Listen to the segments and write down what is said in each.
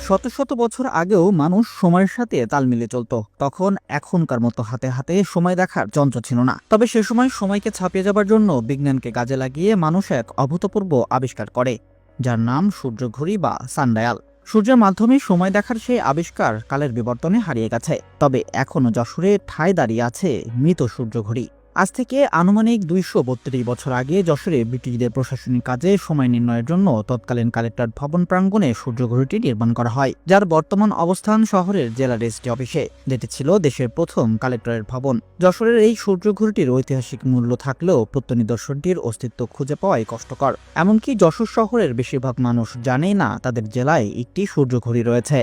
শত শত বছর আগেও মানুষ সময়ের সাথে তাল মিলিয়ে চলত। তখন এখনকার মতো হাতে হাতে সময় দেখার যন্ত্র ছিল না। তবে সে সময় সময়কে ছাপিয়ে যাবার জন্য বিজ্ঞানকে কাজে লাগিয়ে মানুষ এক অভূতপূর্ব আবিষ্কার করে, যার নাম সূর্যঘড়ি বা সানডায়াল। সূর্যের মাধ্যমে সময় দেখার সেই আবিষ্কার কালের বিবর্তনে হারিয়ে গেছে, তবে এখনো যশোরে ঠায় দাঁড়িয়ে আছে মৃত সূর্যঘড়ি। আজ থেকে আনুমানিক ২৩২ বছর আগে যশোরে ব্রিটিশদের প্রশাসনিক কাজে সময় নির্ণয়ের জন্য তৎকালীন কালেক্টর ভবন প্রাঙ্গণে সূর্যঘড়িটি নির্মাণ করা হয়, যার বর্তমান অবস্থান শহরের জেলা রেজিস্ট্রি অফিসে, যেটি ছিল দেশের প্রথম কালেক্টরের ভবন। যশোরের এই সূর্যঘড়িটির ঐতিহাসিক মূল্য থাকলেও প্রত্যনিদর্শনটির অস্তিত্ব খুঁজে পাওয়াই কষ্টকর। এমনকি যশোর শহরের বেশিরভাগ মানুষ জানেই না তাদের জেলায় একটি সূর্যঘড়ি রয়েছে।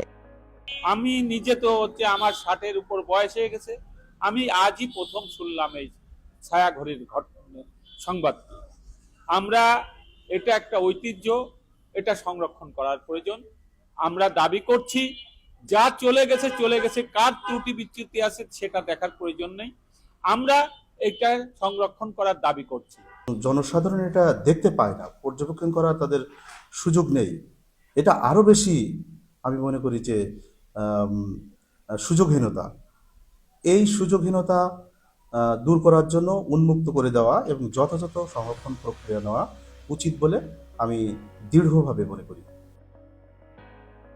আমি নিজে তো আমার 60-এর উপর বয়স হয়ে গেছে। আমি আজই প্রথম শুনলাম এই ছায়া ঘড়ির সংবাদটি। আমরা এটা একটা ঐতিহ্য, এটা সংরক্ষণ করার প্রয়োজন। আমরা দাবি করছি, যা চলে গেছে চলে গেছে, কার ত্রুটি বিচ্যুতি আছে সেটা দেখার প্রয়োজন নেই। আমরা এটা সংরক্ষণ করার দাবি করছি। জনসাধারণ এটা দেখতে পায় না, পর্যবেক্ষণ করার তাদের সুযোগ নেই। এটা আরো বেশি আমি মনে করি যে আম, সুযোগহীনতা। এই সুযোগহীনতা দূর করার জন্য উন্মুক্ত করে দেওয়া এবং যথাযথ সংরক্ষণ প্রক্রিয়া নেওয়া উচিত বলে আমি দৃঢ়ভাবে মনে করি।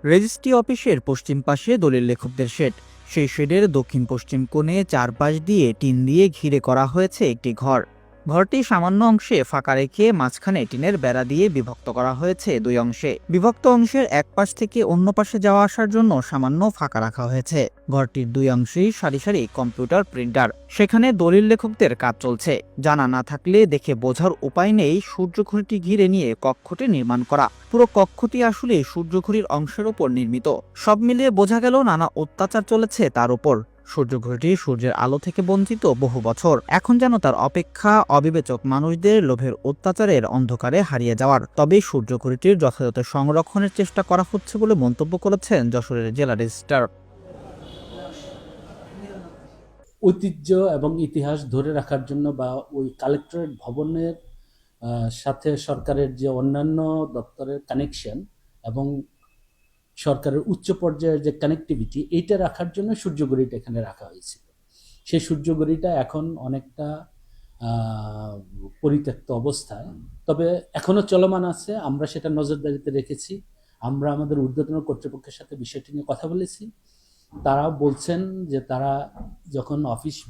রেজিস্ট্রি অফিসের পশ্চিম পাশে দলিল লেখকদের শেড। সেই শেডের দক্ষিণ পশ্চিম কোণে চারপাশ দিয়ে টিন দিয়ে ঘিরে করা হয়েছে একটি ঘর। ঘরটি সামান্য অংশে ফাঁকা রেখে মাঝখানে টিনের বেড়া দিয়ে বিভক্ত করা হয়েছে দুই অংশে। বিভক্ত অংশের এক পাশ থেকে অন্য পাশে যাওয়া আসার জন্য সামান্য ফাঁকা রাখা হয়েছে। ঘরটির দুই অংশেই সারি সারি কম্পিউটার প্রিন্টার, সেখানে দলিল লেখকদের কাজ চলছে। জানা না থাকলে দেখে বোঝার উপায় নেই সূর্যঘড়িটি ঘিরে নিয়ে কক্ষটি নির্মাণ করা। পুরো কক্ষটি আসলে সূর্যঘড়ির অংশের উপর নির্মিত। সব মিলিয়ে বোঝা গেল নানা অত্যাচার চলেছে তার উপর। সূর্যঘড়িটি সূর্যের আলো থেকে বঞ্চিত বহু বছর, এখন যেন তার অপেক্ষা অবিবেচক মানুষদের লোভের অত্যাচারের অন্ধকারে হারিয়ে যাওয়ার। তবে সূর্যঘড়িটির যথাযথ সংরক্ষণের চেষ্টা করা হচ্ছে বলে মন্তব্য করেছেন যশোরের জেলা রেজিস্ট্রার। ঐতিহ্য এবং ইতিহাস ধরে রাখার জন্য বা ওই কালেক্টরেট ভবনের সাথে সরকারের যে অন্যান্য দপ্তরের কানেকশন এবং সরকারের উচ্চ পর্যায়ের যে কানেক্টিভিটি, এইটা রাখার জন্য সূর্যঘড়িটা এখানে রাখা হয়েছিল। সেই সূর্যঘড়িটা এখন অনেকটা পরিত্যক্ত অবস্থায়, তবে এখনো চলমান আছে। আমরা সেটা নজরদারিতে রেখেছি। আমরা আমাদের ঊর্ধ্বতন কর্তৃপক্ষের সাথে বিষয়টি নিয়ে কথা বলেছি। তারা বলছেন যে তারা যখন অফিস